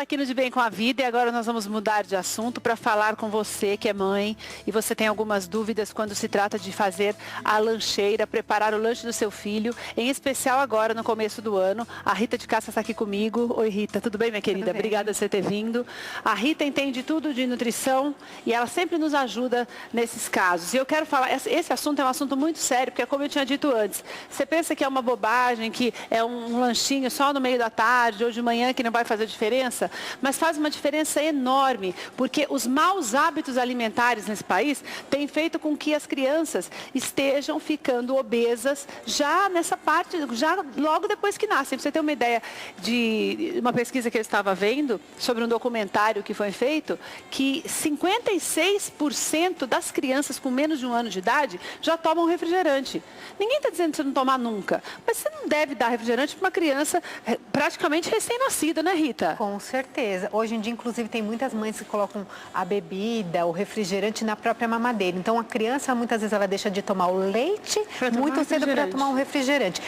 aqui no De Bem com a Vida e agora nós vamos mudar de assunto para falar com você que é mãe e você tem algumas dúvidas quando se trata de fazer a lancheira, preparar o lanche do seu filho, em especial agora no começo do ano. A Rita de Castro está aqui comigo. Oi, Rita, tudo bem, minha querida? Tudo bem. Obrigada por você ter vindo. A Rita entende tudo de nutrição e ela sempre nos ajuda nesses casos. E eu quero falar, esse assunto é um assunto muito sério, porque como eu tinha dito antes, você pensa que é uma bobagem, que é um lanchinho só no meio da tarde ou de manhã que não vai fazer diferença, mas faz uma diferença enorme, porque os maus hábitos alimentares nesse país têm feito com que as crianças estejam ficando obesas já nessa parte, já logo depois que nascem. Pra você ter uma ideia de uma pesquisa que eu estava vendo sobre um documentário que foi feito, que 56% das crianças com menos de 1 ano de idade já tomam refrigerante. Ninguém está dizendo que você não tomar nunca, mas você não deve dar refrigerante para uma criança praticamente recém-nascida, né, Rita? Com certeza. Hoje em dia, inclusive, tem muitas mães que colocam a bebida, o refrigerante na própria mamadeira. Então, a criança, muitas vezes, ela deixa de tomar o leite muito cedo para tomar um refrigerante.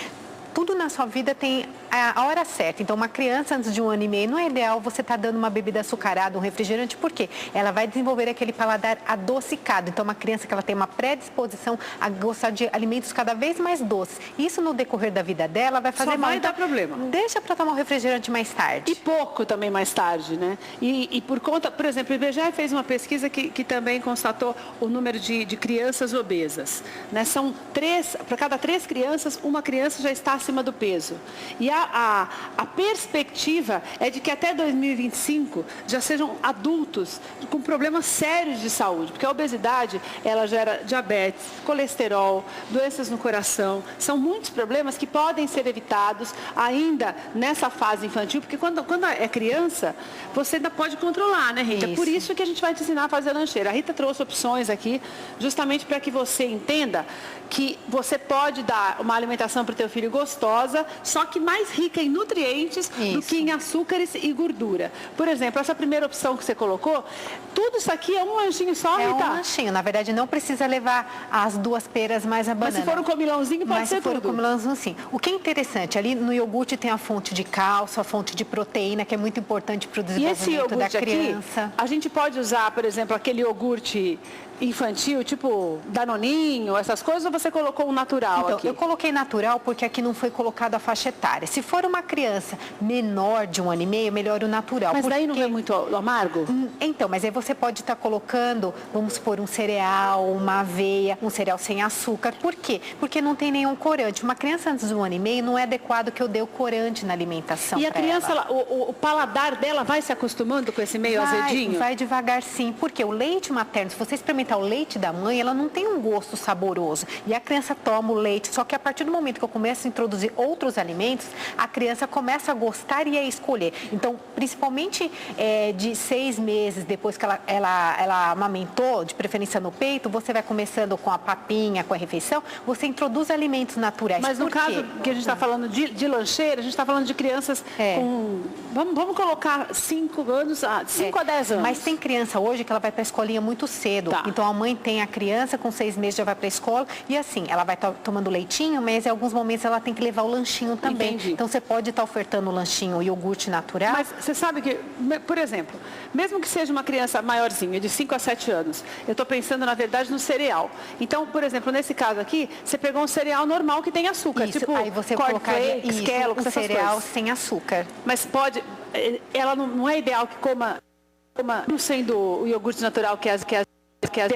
Tudo na sua vida tem a hora certa. Então, uma criança antes de 1 ano e meio, não é ideal você estar dando uma bebida açucarada, um refrigerante, por quê? Ela vai desenvolver aquele paladar adocicado. Então, uma criança que ela tem uma predisposição a gostar de alimentos cada vez mais doces. Isso, no decorrer da vida dela, vai fazer mal. Só vai dar problema. Deixa para tomar um refrigerante mais tarde. E pouco também mais tarde, né? E por conta, por exemplo, o IBGE fez uma pesquisa que também constatou o número de crianças obesas, né? São 3, para cada 3 crianças, uma criança já está acima do peso. E a perspectiva é de que até 2025 já sejam adultos com problemas sérios de saúde, porque a obesidade, ela gera diabetes, colesterol, doenças no coração, são muitos problemas que podem ser evitados ainda nessa fase infantil, porque quando é criança, você ainda pode controlar, né, Rita? Por isso que a gente vai te ensinar a fazer lancheira. A Rita trouxe opções aqui, justamente para que você entenda que você pode dar uma alimentação para o teu filho gostosa, só que mais rica em nutrientes do que em açúcares e gordura. Por exemplo, essa primeira opção que você colocou, tudo isso aqui é um lanchinho só, Rita? É um lanchinho. Na verdade, não precisa levar as 2 peras mais a banana. Mas se for um comilãozinho, pode ser tudo. Mas se for um comilãozinho, sim. O que é interessante, ali no iogurte tem a fonte de cálcio, a fonte de proteína, que é muito importante para o desenvolvimento da criança. Aqui, a gente pode usar, por exemplo, aquele iogurte infantil, tipo danoninho, essas coisas, ou você colocou um natural então, aqui? Eu coloquei natural porque aqui não foi colocado a faixa etária. Se for uma criança menor de 1 ano e meio, melhor o natural. Mas daí não é muito amargo? Então, mas aí você pode estar colocando, vamos supor, um cereal, uma aveia, um cereal sem açúcar. Por quê? Porque não tem nenhum corante. Uma criança antes de 1 ano e meio não é adequado que eu dê o corante na alimentação. E a criança, o paladar dela vai se acostumando com esse meio azedinho? Vai devagar, sim. Porque o leite materno, se você experimentar o leite da mãe, ela não tem um gosto saboroso. E a criança toma o leite, só que a partir do momento que eu começo a introduzir outros alimentos, a criança começa a gostar e a escolher. Então, principalmente de 6 meses depois que ela amamentou, de preferência no peito, você vai começando com a papinha, com a refeição, você introduz alimentos naturais. Mas no caso que a gente está falando de lancheira, a gente está falando de crianças com... Vamos colocar 5 anos, 5 a 10 anos. Mas tem criança hoje que ela vai para a escolinha muito cedo. Tá. Então, a mãe tem a criança, com 6 meses já vai para a escola. E assim, ela vai estar tomando leitinho, mas em alguns momentos ela tem que levar o lanchinho também. Entendi. Então, você pode estar ofertando o lanchinho, o iogurte natural. Mas você sabe que, por exemplo, mesmo que seja uma criança maiorzinha, de 5 a 7 anos, eu estou pensando, na verdade, no cereal. Então, por exemplo, nesse caso aqui, você pegou um cereal normal que tem açúcar. Isso, tipo aí você colocaria Kellogg's, um cereal sem açúcar. Mas pode, ela não é ideal que coma sendo o iogurte natural, que é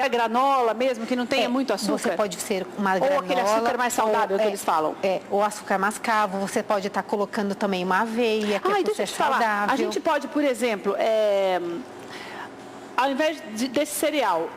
a granola mesmo, que não tenha muito açúcar. Você pode ser uma granola. Ou aquele açúcar mais saudável que eles falam. Ou açúcar mascavo, você pode estar colocando também uma aveia, que deixa eu te falar. A gente pode, por exemplo, ao invés desse cereal,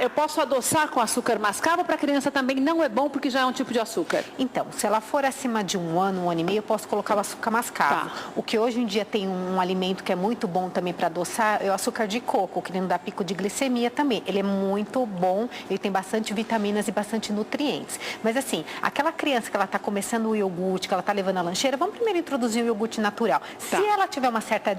eu posso adoçar com açúcar mascavo, para a criança também não é bom porque já é um tipo de açúcar. Então, se ela for acima de 1 ano, 1 ano e meio, eu posso colocar o açúcar mascavo. Tá. O que hoje em dia tem um alimento que é muito bom também para adoçar é o açúcar de coco, que não dá pico de glicemia também. Ele é muito bom, ele tem bastante vitaminas e bastante nutrientes. Mas assim, aquela criança que ela está começando o iogurte, que ela está levando a lancheira, vamos primeiro introduzir o iogurte natural. Tá. Se ela tiver uma certa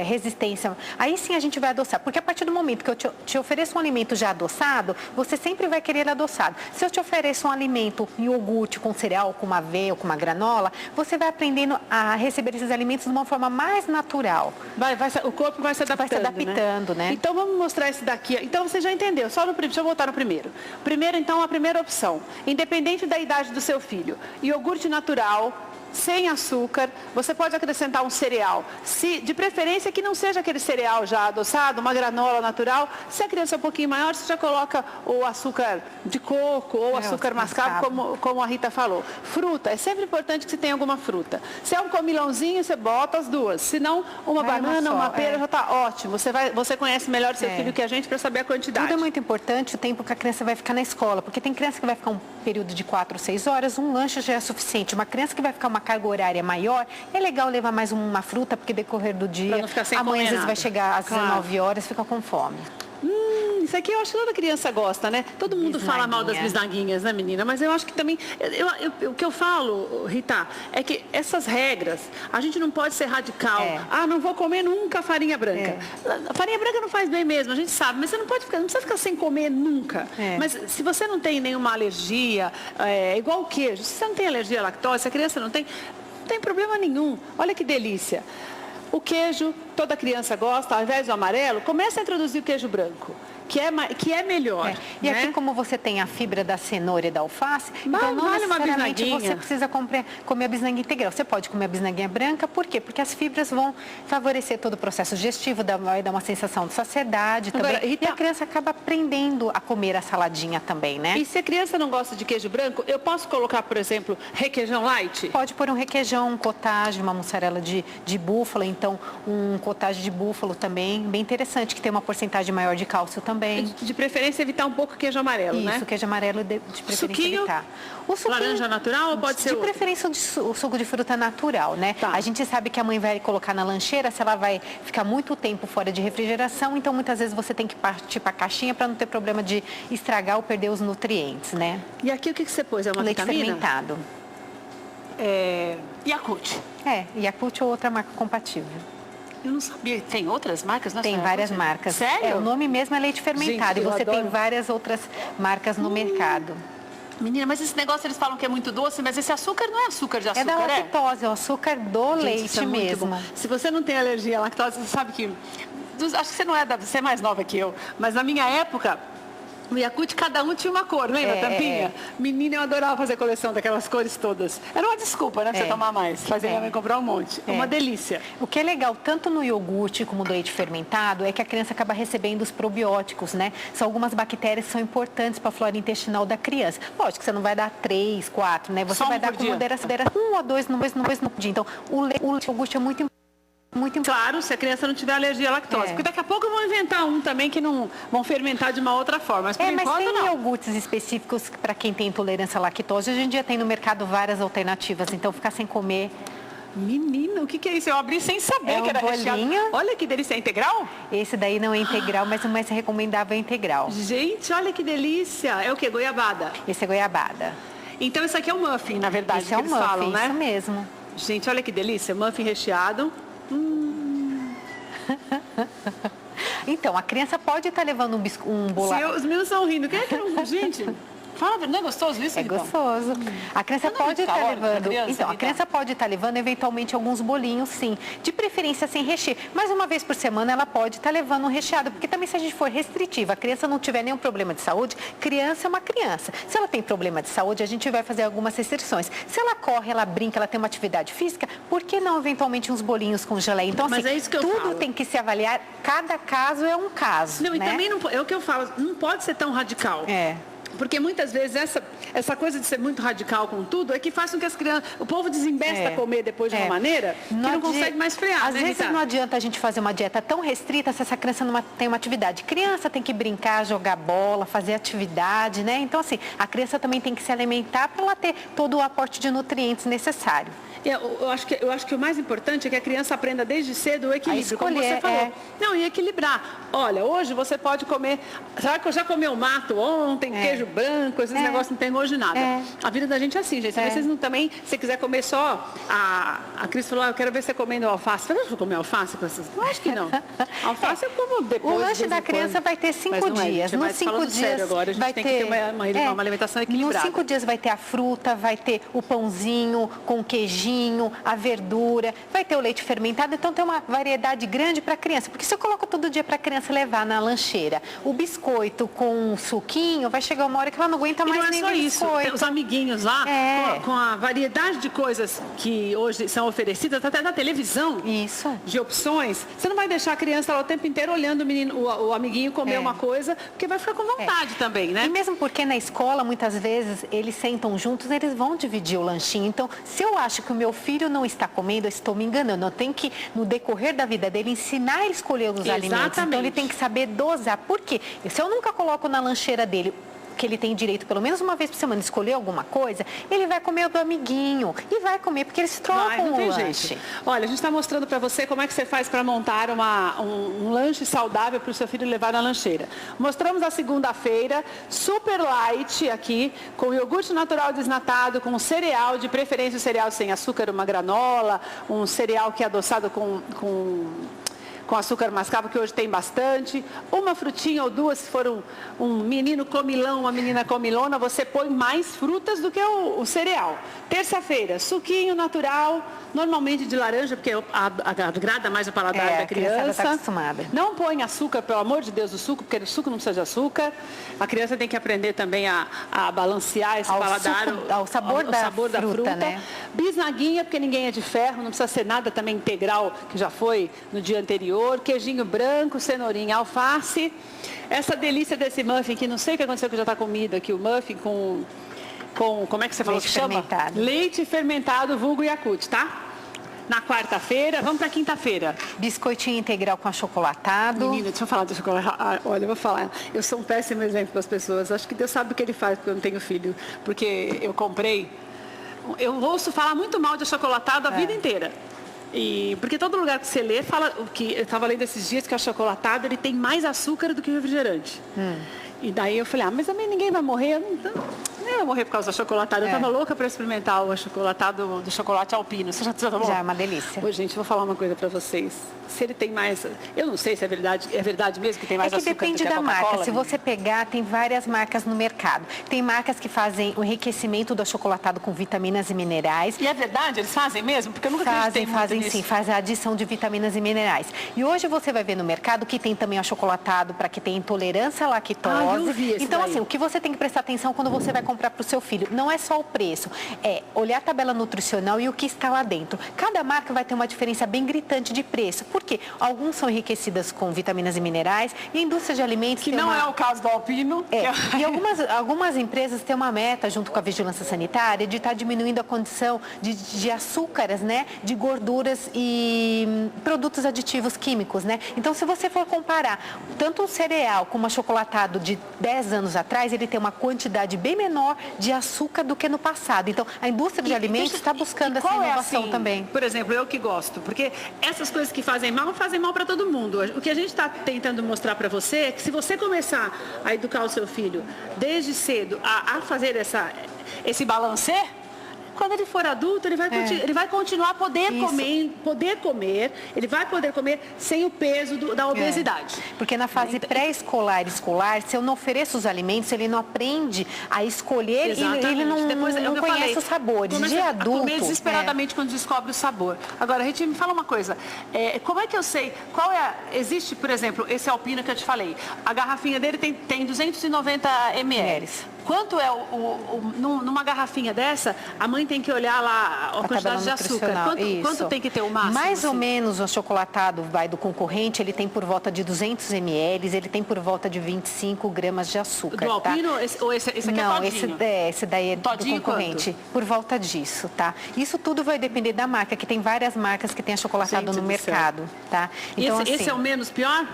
resistência, aí sim a gente vai adoçar. Porque a partir do momento que eu te ofereço um alimento já adoçado, você sempre vai querer ele adoçado. Se eu te ofereço um alimento, um iogurte com cereal, com uma aveia ou com uma granola, você vai aprendendo a receber esses alimentos de uma forma mais natural. O corpo vai se adaptando, né? Então, vamos mostrar esse daqui. Então, você já entendeu. Deixa eu voltar no primeiro. Primeiro, então, a primeira opção. Independente da idade do seu filho. Iogurte natural, sem açúcar, você pode acrescentar um cereal. De preferência que não seja aquele cereal já adoçado, uma granola natural. Se a criança é um pouquinho maior, você já coloca o açúcar de coco ou açúcar mascavo, como a Rita falou. Fruta, é sempre importante que você tenha alguma fruta. Se é um comilãozinho, você bota as duas. Se não, uma banana, uma pera, já está ótimo. Você conhece melhor o seu filho que a gente para saber a quantidade. Tudo é muito importante o tempo que a criança vai ficar na escola, porque tem criança que vai ficar um período de 4 ou 6 horas, um lanche já é suficiente. Uma criança que vai ficar uma carga horária maior, é legal levar mais uma fruta, porque decorrer do dia, amanhã às vezes vai chegar às 19 horas, fica com fome. Isso aqui eu acho que toda criança gosta, né? Todo mundo fala mal das bisnaguinhas, né, menina? Mas eu acho que também... o que eu falo, Rita, é que essas regras, a gente não pode ser radical. Não vou comer nunca farinha branca. A farinha branca não faz bem mesmo, a gente sabe, mas você não precisa ficar sem comer nunca. Mas se você não tem nenhuma alergia, igual o queijo, se você não tem alergia à lactose, se a criança não tem problema nenhum. Olha que delícia. O queijo, toda criança gosta, ao invés do amarelo, começa a introduzir o queijo branco, que é melhor. E aqui, como você tem a fibra da cenoura e da alface, então não necessariamente você precisa comer a bisnaguinha integral. Você pode comer a bisnaguinha branca, por quê? Porque as fibras vão favorecer todo o processo digestivo, vai dar uma sensação de saciedade também. Agora, e a criança acaba aprendendo a comer a saladinha também, né? E se a criança não gosta de queijo branco, eu posso colocar, por exemplo, requeijão light? Pode pôr um requeijão, um cottage, uma mussarela de búfala, então um cottage de búfalo também, bem interessante, que tem uma porcentagem maior de cálcio também. De preferência evitar um pouco queijo amarelo, né? Isso, queijo amarelo de preferência suquinho, evitar. O suquinho, laranja natural ou pode ser de preferência o suco de fruta natural, né? A gente sabe que a mãe vai colocar na lancheira, se ela vai ficar muito tempo fora de refrigeração, então muitas vezes você tem que partir para a caixinha para não ter problema de estragar ou perder os nutrientes, né? E aqui o que você pôs? É uma leite vitamina? fermentado. Yakult. Yakult ou outra marca compatível. Eu não sabia. Tem outras marcas? Tem várias marcas. Sério? O nome mesmo é leite fermentado. Gente, e você tem várias outras marcas no mercado. Menina, mas esse negócio eles falam que é muito doce, mas esse açúcar não é açúcar de açúcar, da lactose, é o açúcar do leite mesmo. Se você não tem alergia à lactose, você sabe que... Acho que você é mais nova que eu, mas na minha época... O Yakult, cada um tinha uma cor, lembra a tampinha? Menina, eu adorava fazer coleção daquelas cores todas. Era uma desculpa, né, pra você tomar mais. Fazer minha mãe comprar um monte. Uma delícia. O que é legal, tanto no iogurte como no leite fermentado, é que a criança acaba recebendo os probióticos, né? São algumas bactérias que são importantes para a flora intestinal da criança. Lógico que você não vai dar 3, 4, né? Você vai dar com moderação, 1 ou 2 no dia. Então, o iogurte é muito importante. Claro, se a criança não tiver alergia à lactose. Porque daqui a pouco vão inventar um também que não vão fermentar de uma outra forma. Mas, mas tem iogurtes específicos para quem tem intolerância à lactose. Hoje em dia tem no mercado várias alternativas, então ficar sem comer... Menina, o que é isso? Eu abri sem saber que era bolinho. Recheado. Olha que delícia, é integral? Esse daí não é integral, mas o mais recomendável é integral. Gente, olha que delícia. É o quê? Goiabada? Esse é goiabada. Então isso aqui é um muffin, na verdade, esse é um muffin, falam, né? Isso mesmo. Gente, olha que delícia, muffin recheado. Então, a criança pode estar levando um bolacha. Os meninos estão rindo. Quem é que não... Gente, fala, não é gostoso isso? É gostoso. A criança pode estar levando... Então, a criança pode estar levando, eventualmente, alguns bolinhos, sim. De preferência, sem recheio. Mas uma vez por semana, ela pode estar levando um recheado. Porque também, se a gente for restritiva, a criança não tiver nenhum problema de saúde, criança é uma criança. Se ela tem problema de saúde, a gente vai fazer algumas restrições. Se ela corre, ela brinca, ela tem uma atividade física, por que não, eventualmente, uns bolinhos com geleia? Então, assim, tudo tem que se avaliar. Cada caso é um caso, Não, e também não, é o que eu falo, não pode ser tão radical. Porque muitas vezes essa coisa de ser muito radical com tudo é que faz com que as crianças... O povo desembesta a comer depois de uma maneira que não consegue mais frear, Às vezes não adianta a gente fazer uma dieta tão restrita se essa criança não tem uma atividade. Criança tem que brincar, jogar bola, fazer atividade, né? Então, assim, a criança também tem que se alimentar para ela ter todo o aporte de nutrientes necessário. Eu acho que o mais importante é que a criança aprenda desde cedo o equilíbrio, como você falou. Não, e equilibrar. Olha, hoje você pode comer... Será que eu já comeu mato ontem, queijo queijo branco, esses negócios não tem gosto de nada. A vida da gente é assim, gente. Vocês não também, se quiser comer só, a Cris falou, eu quero ver você comendo alface. Você vai comer alface com essas? Eu acho que não. Alface eu como depois. O lanche da criança vai ter 5 dias. Nos 5 dias agora, a gente tem que ter uma alimentação equilibrada. Nos 5 dias vai ter a fruta, vai ter o pãozinho com queijinho, a verdura, vai ter o leite fermentado, então tem uma variedade grande para a criança. Porque se eu coloco todo dia para a criança levar na lancheira o biscoito com um suquinho, vai chegar uma hora que ela não aguenta mais nem biscoito. Isso. Tem os amiguinhos lá, com a variedade de coisas que hoje são oferecidas, até na televisão, de opções. Você não vai deixar a criança lá o tempo inteiro olhando o amiguinho comer uma coisa, porque vai ficar com vontade também, né? E mesmo porque na escola, muitas vezes, eles sentam juntos, eles vão dividir o lanchinho. Então, se eu acho que o meu filho não está comendo, eu estou me enganando. Eu tenho que, no decorrer da vida dele, ensinar ele a escolher os alimentos. Então, ele tem que saber dosar. Por quê? Se eu nunca coloco na lancheira dele que ele tem direito, pelo menos uma vez por semana, escolher alguma coisa, ele vai comer do amiguinho. E vai comer, porque eles trocam o lanche. Jeito. Olha, a gente está mostrando para você como é que você faz para montar um lanche saudável para o seu filho levar na lancheira. Mostramos a segunda-feira, super light aqui, com iogurte natural desnatado, com cereal, de preferência o cereal sem açúcar, uma granola, um cereal que é adoçado com açúcar mascavo, que hoje tem bastante, uma frutinha ou duas, se for um menino comilão, uma menina comilona, você põe mais frutas do que o cereal. Terça-feira, suquinho natural, normalmente de laranja, porque agrada mais o paladar da criança. Está acostumada. Não põe açúcar, pelo amor de Deus, o suco, porque o suco não precisa de açúcar. A criança tem que aprender também a balancear esse paladar, ao sabor da fruta, né? Bisnaguinha, porque ninguém é de ferro, não precisa ser nada também integral, que já foi no dia anterior. Queijinho branco, cenourinha, alface. Essa delícia desse muffin, que não sei o que aconteceu que já está comido aqui, o muffin com como é que você falou que chama? Leite fermentado, vulgo Yakult, tá? Na quarta-feira, vamos para quinta-feira. Biscoitinho integral com achocolatado. Menina, deixa eu falar do chocolate. Olha, eu vou falar. Eu sou um péssimo exemplo para as pessoas. Acho que Deus sabe o que ele faz, porque eu não tenho filho. Porque eu comprei. Eu ouço falar muito mal de achocolatado a vida inteira. Porque todo lugar que você lê fala, que eu estava lendo esses dias que o achocolatado ele tem mais açúcar do que o refrigerante. E daí eu falei, mas também ninguém vai morrer. Nem vai morrer por causa do achocolatado. Eu estava louca para experimentar o achocolatado do chocolate alpino. Você já tomou? Já, é uma delícia. Ô, gente, vou falar uma coisa para vocês. Se ele tem mais... Eu não sei se é verdade mesmo que tem mais açúcar do que a Coca-Cola. Depende da marca. Se você pegar, tem várias marcas no mercado. Tem marcas que fazem o enriquecimento do achocolatado com vitaminas e minerais. E é verdade? Eles fazem mesmo? Porque eu nunca acreditei muito Fazem nisso. sim, fazem a adição de vitaminas e minerais. E hoje você vai ver no mercado que tem também o achocolatado para que tem intolerância à lactose. Eu vi esse então, daí. assim, o que você tem que prestar atenção quando você vai comprar para o seu filho, não é só o preço, é olhar a tabela nutricional e o que está lá dentro. Cada marca vai ter uma diferença bem gritante de preço. Por quê? Alguns são enriquecidas com vitaminas e minerais e a indústria de alimentos... Que não é o caso do Alpino. E algumas empresas têm uma meta, junto com a vigilância sanitária, de estar diminuindo a condição de açúcares, né? De gorduras e produtos aditivos químicos, né? Então, se você for comparar tanto um cereal como um achocolatado de 10 anos atrás, ele tem uma quantidade bem menor de açúcar do que no passado. Então, a indústria de alimentos está buscando essa inovação também. Por exemplo, eu que gosto, porque essas coisas que fazem mal para todo mundo. O que a gente está tentando mostrar para você é que se você começar a educar o seu filho desde cedo a fazer esse balancer, quando ele for adulto, ele vai continuar a poder comer, ele vai poder comer sem o peso da obesidade. Porque na fase pré-escolar e escolar, se eu não ofereço os alimentos, ele não aprende a escolher e ele não conhece os sabores. De adulto... Comer desesperadamente quando descobre o sabor. Agora, a gente me fala uma coisa, como é que eu sei, existe, por exemplo, esse Alpino que eu te falei, a garrafinha dele tem 290 ml. Quanto é numa garrafinha dessa, a mãe tem que olhar lá a quantidade de açúcar. Quanto tem que ter o máximo? Mais ou menos o achocolatado do concorrente, ele tem por volta de 200 ml, ele tem por volta de 25 gramas de açúcar. Do Alpino ou esse aqui não, é todinho? Esse daí é todinho do concorrente. Quanto? Por volta disso, tá? Isso tudo vai depender da marca, que tem várias marcas que tem achocolatado no mercado, tá? Então, esse é o menos pior?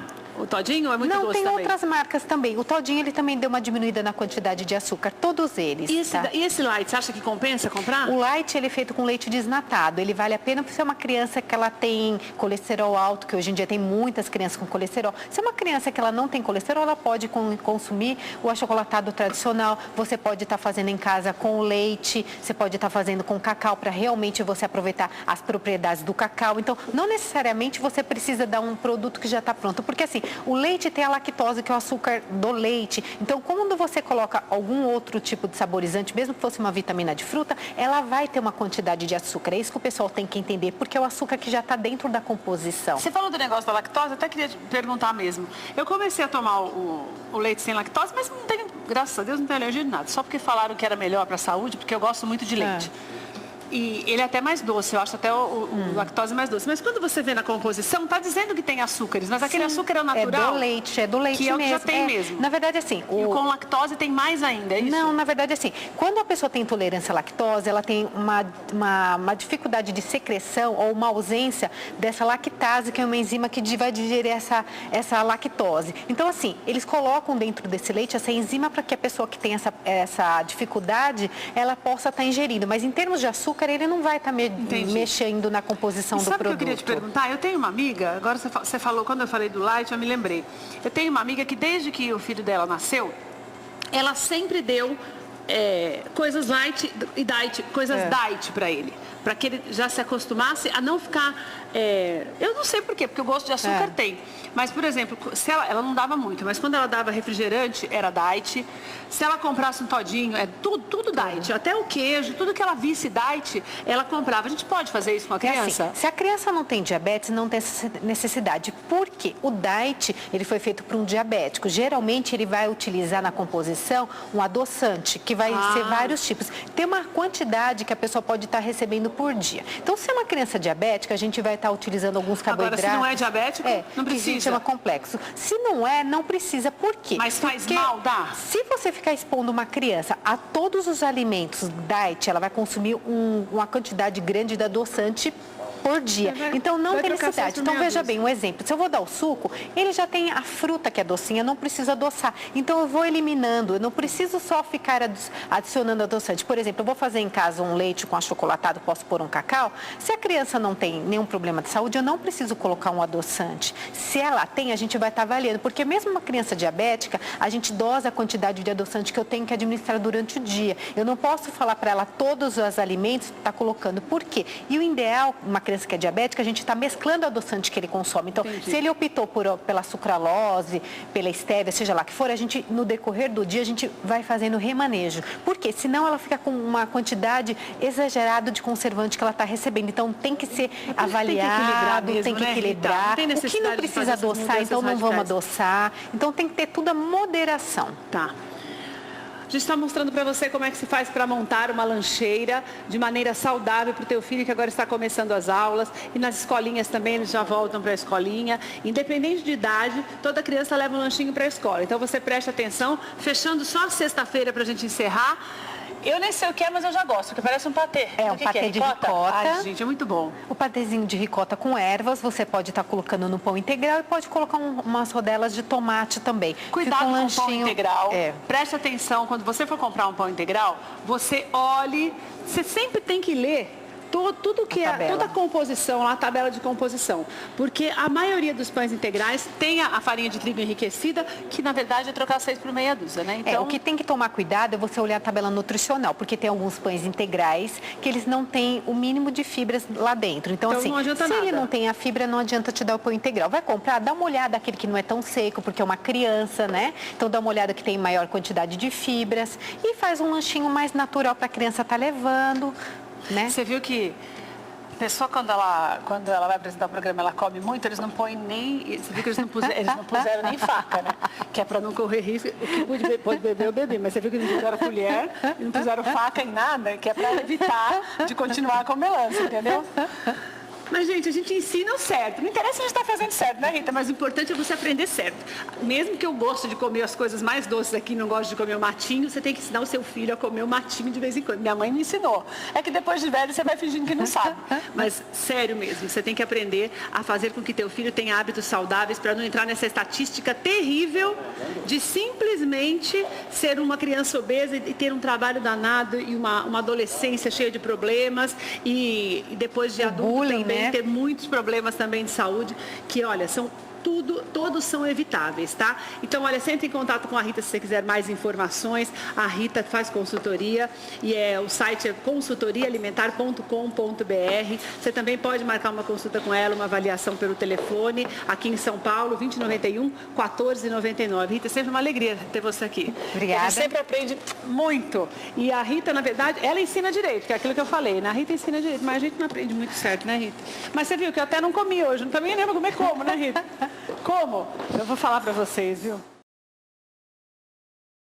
o Todinho ou é muito doce também? também? Não, tem outras marcas também. O Todinho, ele também deu uma diminuída na quantidade de açúcar, todos eles. E esse Light, você acha que compensa comprar? O Light, ele é feito com leite desnatado. Ele vale a pena por ser uma criança que ela tem colesterol alto, que hoje em dia tem muitas crianças com colesterol. Se é uma criança que ela não tem colesterol, ela pode consumir o achocolatado tradicional. Você pode estar fazendo em casa com leite, você pode estar fazendo com cacau para realmente você aproveitar as propriedades do cacau. Então, não necessariamente você precisa dar um produto que já está pronto, porque assim, o leite tem a lactose, que é o açúcar do leite. Então, quando você coloca algum outro tipo de saborizante, mesmo que fosse uma vitamina de fruta, ela vai ter uma quantidade de açúcar. É isso que o pessoal tem que entender, porque é o açúcar que já está dentro da composição. Você falou do negócio da lactose, eu até queria te perguntar mesmo. Eu comecei a tomar o leite sem lactose, mas não tenho, graças a Deus, não tenho alergia de nada. Só porque falaram que era melhor para a saúde, porque eu gosto muito de leite. E ele é até mais doce, eu acho até o lactose mais doce. Mas quando você vê na composição, está dizendo que tem açúcares, mas aquele açúcar é o natural. É do leite que é mesmo. O que já tem mesmo. Na verdade, assim... E com lactose tem mais ainda, é isso? Não, na verdade, assim, quando a pessoa tem intolerância à lactose, ela tem uma dificuldade de secreção ou uma ausência dessa lactase, que é uma enzima que vai digerir essa lactose. Então, assim, eles colocam dentro desse leite essa enzima para que a pessoa que tem essa dificuldade, ela possa estar ingerindo. Mas em termos de açúcar, ele não vai estar mexendo na composição do produto. Sabe o que eu queria te perguntar? Eu tenho uma amiga, agora você falou, quando eu falei do Light, eu me lembrei. Eu tenho uma amiga que desde que o filho dela nasceu, ela sempre deu coisas Light e Diet, Diet para ele. Para que ele já se acostumasse a não ficar... eu não sei por quê, porque o gosto de açúcar tem. Mas, por exemplo, se ela não dava muito, mas quando ela dava refrigerante, era Diet. Se ela comprasse um todinho, tudo Diet. Até o queijo, tudo que ela visse Diet, ela comprava. A gente pode fazer isso com a criança? Assim, se a criança não tem diabetes, não tem necessidade. Por quê? O Diet, ele foi feito para um diabético. Geralmente, ele vai utilizar na composição um adoçante, que vai ser vários tipos. Tem uma quantidade que a pessoa pode estar recebendo por dia. Então, se é uma criança diabética, a gente vai estar utilizando alguns carboidratos. Agora, se não é diabético, não precisa. Chama complexo. Se não é, não precisa. Por quê? Mas faz mal, dá? Se você ficar expondo uma criança a todos os alimentos diet, ela vai consumir uma quantidade grande de adoçante por dia. Então, não tem necessidade. Então, veja bem, um exemplo. Se eu vou dar o suco, ele já tem a fruta que é docinha, não preciso adoçar. Então, eu vou eliminando. Eu não preciso só ficar adicionando adoçante. Por exemplo, eu vou fazer em casa um leite com achocolatado, posso pôr um cacau. Se a criança não tem nenhum problema de saúde, eu não preciso colocar um adoçante. Se ela tem, a gente vai estar avaliando. Porque mesmo uma criança diabética, a gente dosa a quantidade de adoçante que eu tenho que administrar durante o dia. Eu não posso falar para ela todos os alimentos que está colocando. Por quê? E o ideal, uma criança que é diabética, a gente está mesclando o adoçante que ele consome. Então, se ele optou pela sucralose, pela estévia, seja lá que for, a gente, no decorrer do dia, a gente vai fazendo remanejo. Por quê? Senão ela fica com uma quantidade exagerada de conservante que ela está recebendo. Então, tem que ser avaliado, tem que equilibrar. O que não precisa adoçar, então não vamos adoçar. Então, tem que ter tudo a moderação. Tá. A gente está mostrando para você como é que se faz para montar uma lancheira de maneira saudável para o teu filho que agora está começando as aulas. E nas escolinhas também, eles já voltam para a escolinha. Independente de idade, toda criança leva um lanchinho para a escola. Então você preste atenção, fechando só a sexta-feira para a gente encerrar. Eu nem sei o que é, mas eu já gosto, porque parece um patê. É um patê de ricota. Ai, gente, é muito bom. O patezinho de ricota com ervas, você pode estar colocando no pão integral e pode colocar umas rodelas de tomate também. Cuidado com o pão integral. Preste atenção, quando você for comprar um pão integral, você olhe, você sempre tem que ler tudo que toda a composição, a tabela de composição. Porque a maioria dos pães integrais tem a farinha de trigo enriquecida, que na verdade é trocar 6 por meia dúzia, né? Então, o que tem que tomar cuidado é você olhar a tabela nutricional, porque tem alguns pães integrais que eles não têm o mínimo de fibras lá dentro. Então assim, não adianta se nada. ele não tem a fibra, não adianta te dar o pão integral. Vai comprar, dá uma olhada aquele que não é tão seco, porque é uma criança, né? Então dá uma olhada que tem maior quantidade de fibras e faz um lanchinho mais natural para a criança estar levando. Né? Você viu que a pessoa, quando ela vai apresentar o programa, ela come muito, eles não põem nem... Você viu que eles não puseram nem faca, né? Que é para não correr risco. O que pode beber, eu bebi. Mas você viu que eles não puseram colher, e não puseram faca em nada, que é para evitar de continuar com a melancia, entendeu? Mas, gente, a gente ensina o certo. Não interessa se a gente está fazendo certo, né, Rita? Mas o importante é você aprender certo. Mesmo que eu goste de comer as coisas mais doces aqui, não gosto de comer o matinho, você tem que ensinar o seu filho a comer o matinho de vez em quando. Minha mãe me ensinou. É que depois de velho você vai fingindo que não sabe. Mas, sério mesmo, você tem que aprender a fazer com que teu filho tenha hábitos saudáveis para não entrar nessa estatística terrível de simplesmente ser uma criança obesa e ter um trabalho danado e uma adolescência cheia de problemas e depois de adulto bullying, também né? ter muitos problemas também de saúde que, olha, todos são evitáveis, tá? Então, olha, entre em contato com a Rita se você quiser mais informações. A Rita faz consultoria e o site é consultoriaalimentar.com.br. Você também pode marcar uma consulta com ela, uma avaliação pelo telefone, aqui em São Paulo, 2091 1499. Rita, é sempre uma alegria ter você aqui. Obrigada. A gente sempre aprende muito. E a Rita, na verdade, ela ensina direito, que é aquilo que eu falei, né? A Rita ensina direito, mas a gente não aprende muito certo, né, Rita? Mas você viu que eu até não comi hoje, também nem lembro comer como, né, Rita? Como? Eu vou falar para vocês, viu?